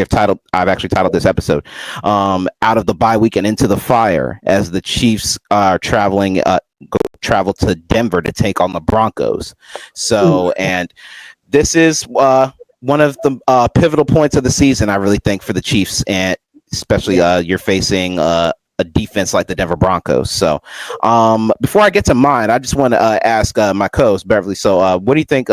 I've actually titled this episode, out of the bye week and into the fire, as the Chiefs are travel to Denver to take on the Broncos. So, and this is one of the pivotal points of the season, I really think, for the Chiefs, and especially you're facing a defense like the Denver Broncos. So before I get to mine, I just want to ask my co-host Beverly. So what do you think?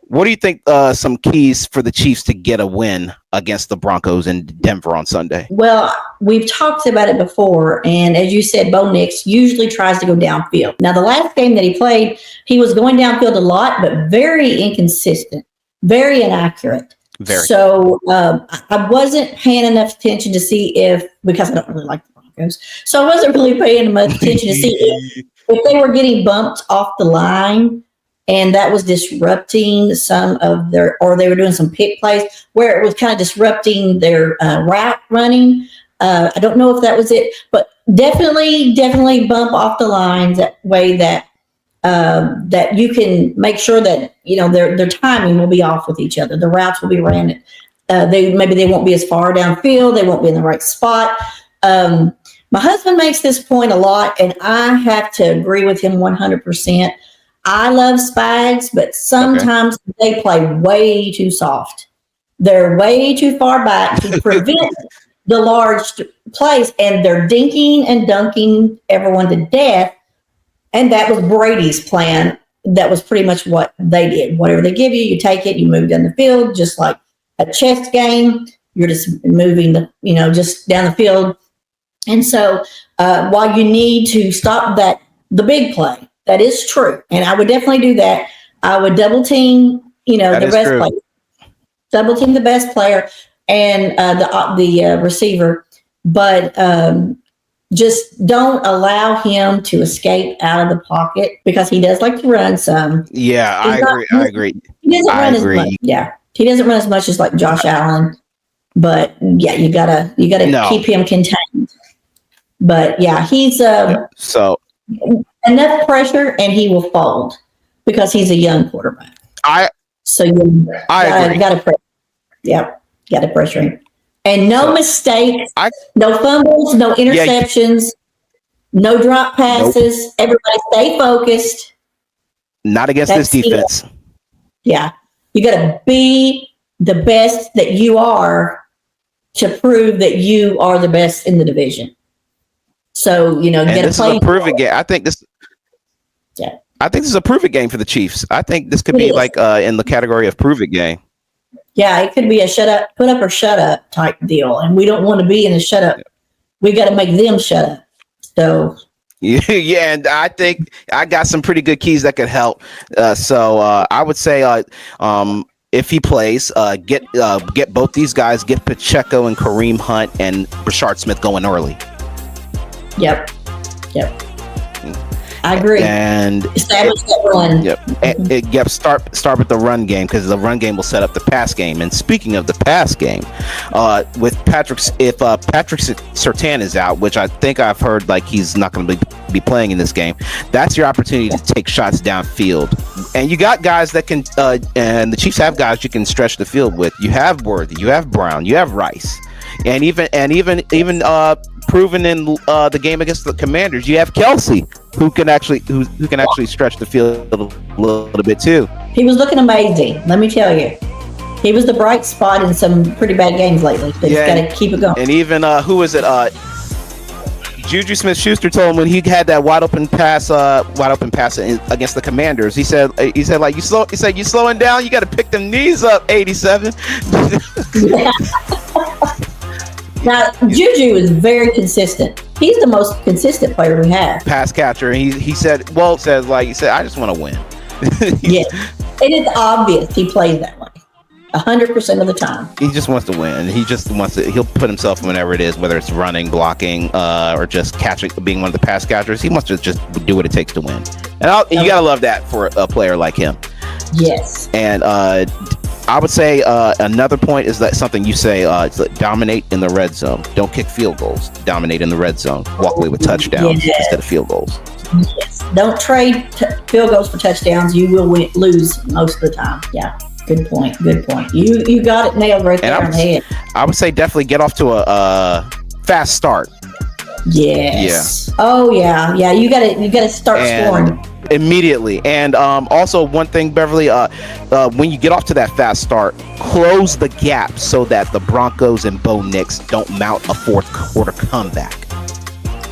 What do you think some keys for the Chiefs to get a win against the Broncos in Denver on Sunday? Well, we've talked about it before, and as you said, Bo Nix usually tries to go downfield. Now, the last game that he played, he was going downfield a lot, but very inconsistent, very inaccurate. Very. So I wasn't paying enough attention to see because I don't really like the Broncos, so I wasn't really paying much attention to see if they were getting bumped off the line. And that was disrupting some of or they were doing some pick plays where it was kind of disrupting their route running. I don't know if that was it, but definitely bump off the lines that way that you can make sure that, their timing will be off with each other. The routes will be ran. They won't be as far downfield. They won't be in the right spot. My husband makes this point a lot, and I have to agree with him 100%. I love Spags, but sometimes they play way too soft. They're way too far back to prevent the large plays, and they're dinking and dunking everyone to death. And that was Brady's plan. That was pretty much what they did. Whatever they give you, you take it, you move down the field, just like a chess game. You're just moving just down the field. And so while you need to stop the big play, that is true. And I would definitely do that. I would double team, the best player. Double team the best player and the receiver. But just don't allow him to escape out of the pocket because he does like to run some. Yeah, I agree. He doesn't run as much. Yeah. He doesn't run as much as like Josh Allen. But yeah, you gotta keep him contained. But yeah, he's enough pressure and he will fold because he's a young quarterback. I agree. Got to pressure. Yep, got to pressure him. And no mistakes, no fumbles, no interceptions, no drop passes. Nope. Everybody stay focused. Not against this defense. Yeah, you got to be the best that you are to prove that you are the best in the division. So, you got to play. Is a proving game. I think this is a prove it game for the Chiefs. I think this could be like in the category of prove it game. Yeah, it could be a put up or shut up type deal. And we don't want to be in a shut up. We got to make them shut up. So. Yeah, and I think I got some pretty good keys that could help. So I would say if he plays, get both these guys, get Pacheco and Kareem Hunt and Rashard Smith going early. Yep. I agree. And establish that run. Yep. Start with the run game because the run game will set up the pass game. And speaking of the pass game, with Patrick Surtain is out, which I think I've heard like he's not going to be playing in this game. That's your opportunity to take shots downfield. And you got guys that can, and the Chiefs have guys you can stretch the field with. You have Worthy, you have Brown, you have Rice, and even proven in the game against the Commanders, you have Kelsey, who can actually stretch the field a little bit too. He was looking amazing. Let me tell you, he was the bright spot in some pretty bad games lately. So he's got to keep it going. And even who is it? Juju Smith-Schuster told him when he had that wide open pass against the Commanders. He said like you slowing down. You got to pick them knees up. 87. Now, Juju is very consistent. He's the most consistent player we have. Pass catcher. He said, I just want to win. Yeah. It is obvious he plays that way 100% of the time. He just wants to win. He'll put himself whenever it is, whether it's running, blocking, or just catching, being one of the pass catchers. He wants to just do what it takes to win. And you got to love that for a player like him. Yes. And, I would say another point is that something you say, dominate in the red zone. Don't kick field goals. Dominate in the red zone. Walk away with touchdowns instead of field goals. Yes. Don't trade field goals for touchdowns. You will lose most of the time. Yeah. Good point. Good point. You got it nailed right there on the head. I would say definitely get off to a fast start. Yes. Yeah. Oh yeah. Yeah. You gotta start scoring immediately. And also one thing, Beverly, when you get off to that fast start, close the gap so that the Broncos and Bo Nix don't mount a fourth quarter comeback.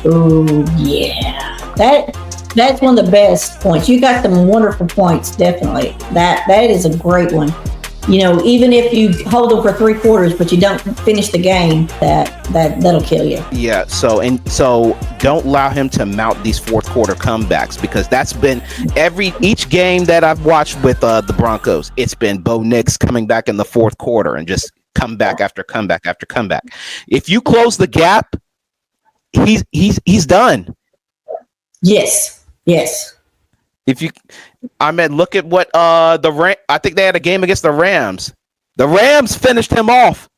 Oh yeah. That's one of the best points. You got some wonderful points, definitely. That is a great one. You know, even if you hold them for 3 quarters, but you don't finish the game, that'll kill you. Yeah. So don't allow him to mount these fourth quarter comebacks, because that's been each game that I've watched with the Broncos. It's been Bo Nix coming back in the fourth quarter and just comeback after comeback after comeback. If you close the gap, he's done. Yes. Look at what I think they had a game against the Rams. The Rams finished him off.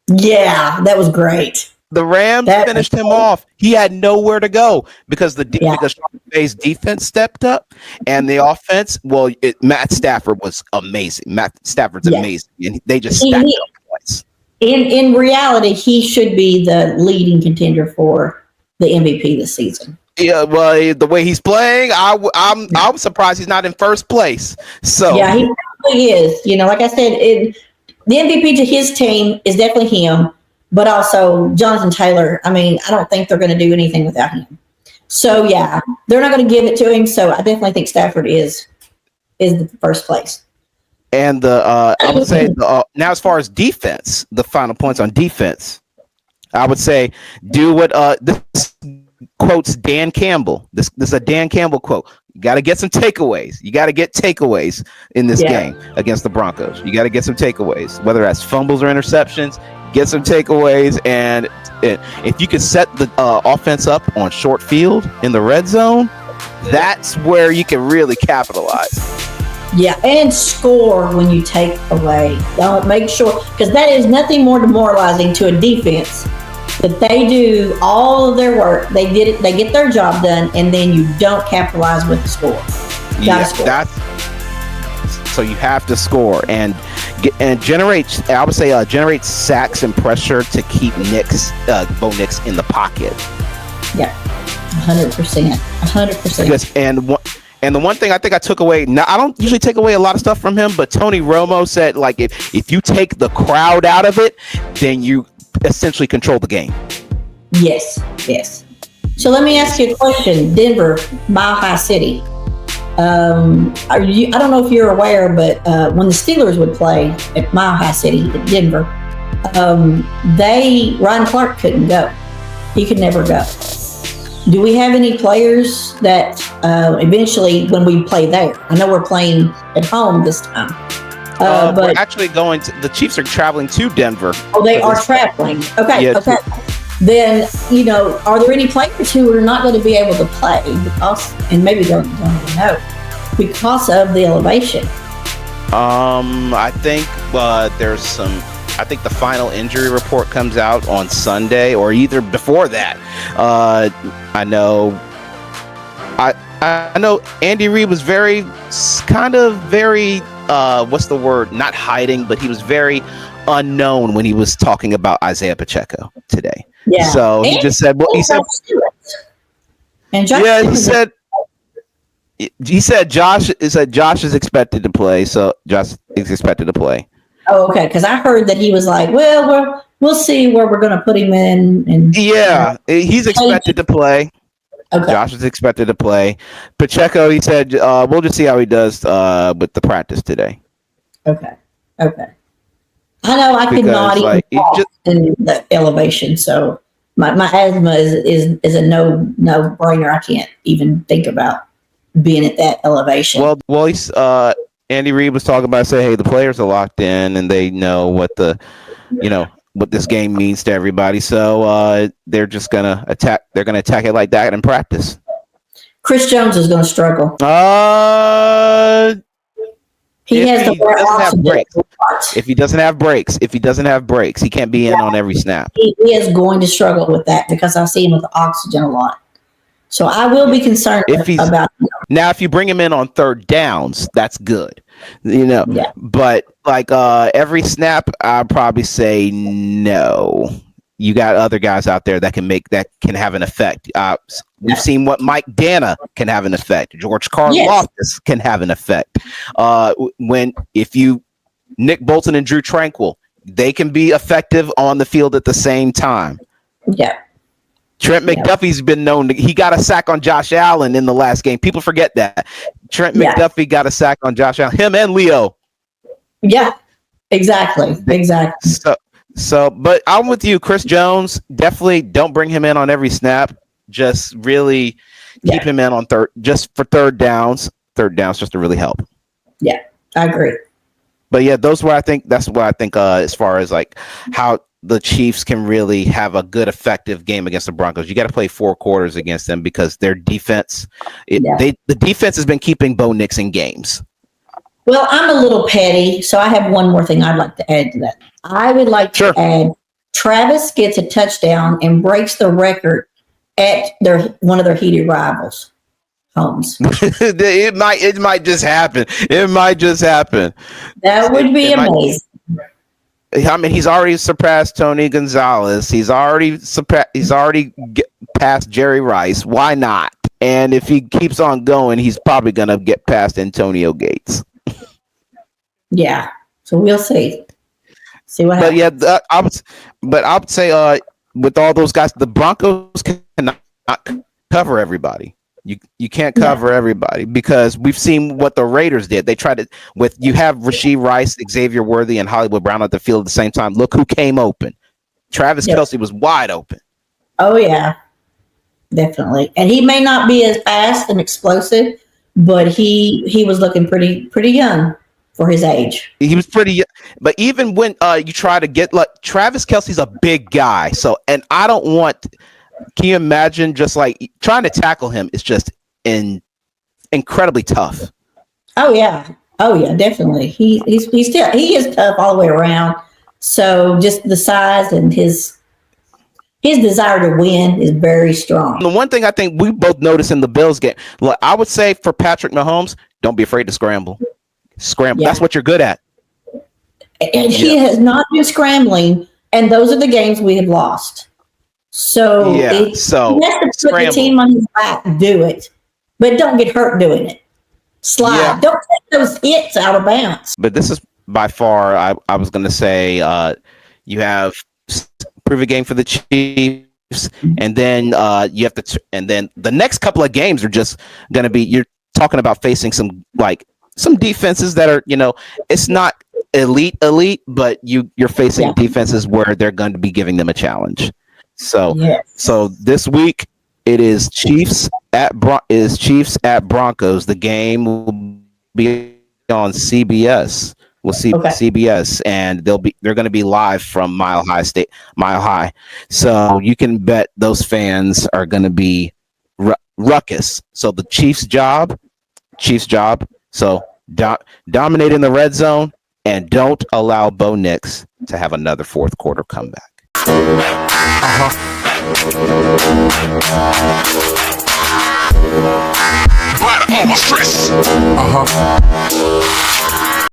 Yeah, that was great. The Rams finished him off. He had nowhere to go because because Sean McVay's defense stepped up, and the offense. Well, Matt Stafford was amazing. Matt Stafford's amazing, and they just stacked up points. In reality, he should be the leading contender for the MVP this season. Yeah, well, the way he's playing, I'm surprised he's not in first place. So yeah, he probably is. You know, like I said, the MVP to his team is definitely him, but also Jonathan Taylor. I mean, I don't think they're going to do anything without him. So yeah, they're not going to give it to him. So I definitely think Stafford is the first place. And I would say now, as far as defense, the final points on defense, I would say do what this quotes Dan Campbell. This is a Dan Campbell quote. You got to get some takeaways. You got to get takeaways in this game against the Broncos. You got to get some takeaways, whether that's fumbles or interceptions. Get some takeaways, and if you can set the offense up on short field in the red zone, that's where you can really capitalize. Yeah, and score when you take away. Don't make sure, because that is nothing more demoralizing to a defense. That they do all of their work, they did it, they get their job done, and then you don't capitalize with the score. You gotta score. So you have to score and generate. I would say generate sacks and pressure to keep Bo Nix in the pocket. Yeah, 100%, 100%. Yes, and the one thing I think I took away. Now, I don't usually take away a lot of stuff from him, but Tony Romo said, like, if you take the crowd out of it, then you essentially control the game. Yes. So let me ask you a question. Denver, Mile High City. I don't know if you're aware, but when the Steelers would play at Mile High City at Denver, Ryan Clark couldn't go. He could never go. Do we have any players that eventually, when we play there? I know we're playing at home this time. But we're actually going to. The Chiefs are traveling to Denver. Oh, they are traveling. Okay. Yeah, okay. Then, are there any players who are not going to be able to play because, and maybe don't even know, because of the elevation? I think there's some. I think the final injury report comes out on Sunday, or either before that. I know Andy Reid was very what's the word? Not hiding, but he was very unknown when he was talking about Isaiah Pacheco today. Yeah. So he just said, he said Josh is expected to play. So Josh is expected to play. Oh, okay. Because I heard that he was like, well, we'll see where we're going to put him in. And he's expected to play. Okay. Josh is expected to play. Pacheco, he said, we'll just see how he does with the practice today. Okay. I know I could not even walk in the elevation, so my asthma is a no brainer. I can't even think about being at that elevation. Well, he's Andy Reid was talking about saying, hey, the players are locked in and they know what what this game means to everybody. So they're just gonna attack. They're gonna attack it like that in practice. Chris Jones is going to struggle. If he doesn't have breaks, he can't be in on every snap. He is going to struggle with that because I see him with the oxygen a lot. So I will be concerned about him. Now, if you bring him in on third downs, that's good. Yeah. But like every snap, I'd probably say no. You got other guys out there that can have an effect. We've seen what Mike Dana can have an effect. George Karlaftis can have an effect. Nick Bolton and Drew Tranquill, they can be effective on the field at the same time. Yeah. Trent McDuffie's been known he got a sack on Josh Allen in the last game. People forget that. Trent McDuffie got a sack on Josh Allen. Him and Leo. Yeah, exactly. So, but I'm with you, Chris Jones. Definitely don't bring him in on every snap. Just really keep him in on third downs just to really help. Yeah, I agree. But yeah, that's what I think as far as like how the Chiefs can really have a good, effective game against the Broncos. You got to play 4 quarters against them because their defense, the defense has been keeping Bo Nix in games. Well, I'm a little petty, so I have one more thing I'd like to add to that. I would like to add Travis gets a touchdown and breaks the record at one of their heated rivals' homes. It might just happen. It might just happen. That would be amazing. I mean, he's already surpassed Tony Gonzalez. He's already past Jerry Rice. Why not? And if he keeps on going, he's probably going to get past Antonio Gates. Yeah. So we'll see. See what happens. But yeah, I would say with all those guys, the Broncos cannot cover everybody. You can't cover everybody because we've seen what the Raiders did. They tried you have Rashee Rice, Xavier Worthy, and Hollywood Brown at the field at the same time. Look who came open. Travis Kelce was wide open. Oh yeah, definitely. And he may not be as fast and explosive, but he was looking pretty young for his age. He was pretty young. But even when you try to get Travis Kelce's a big guy, and I don't want. Can you imagine just like trying to tackle him? It's just incredibly tough. Oh yeah, definitely. He is tough all the way around. So just the size and his desire to win is very strong. The one thing I think we both noticed in the Bills game, I would say for Patrick Mahomes, don't be afraid to scramble. Scramble. Yeah. That's what you're good at. And he has not been scrambling, and those are the games we have lost. So he has to put the team on his back, do it, but don't get hurt doing it. Slide. Yeah. Don't take those hits out of bounds. But this is by far, I was going to say, you have prove a game for the Chiefs, and then you have to, and then the next couple of games are just going to be. You're talking about facing some defenses that are, it's not elite, but you're facing defenses where they're going to be giving them a challenge. So this week it is Chiefs at Broncos. The game will be on CBS. We'll see CBS, and they're going to be live from Mile High. So you can bet those fans are going to be ruckus. So the Chiefs' job. So dominate in the red zone and don't allow Bo Nix to have another fourth quarter comeback. But all my stress.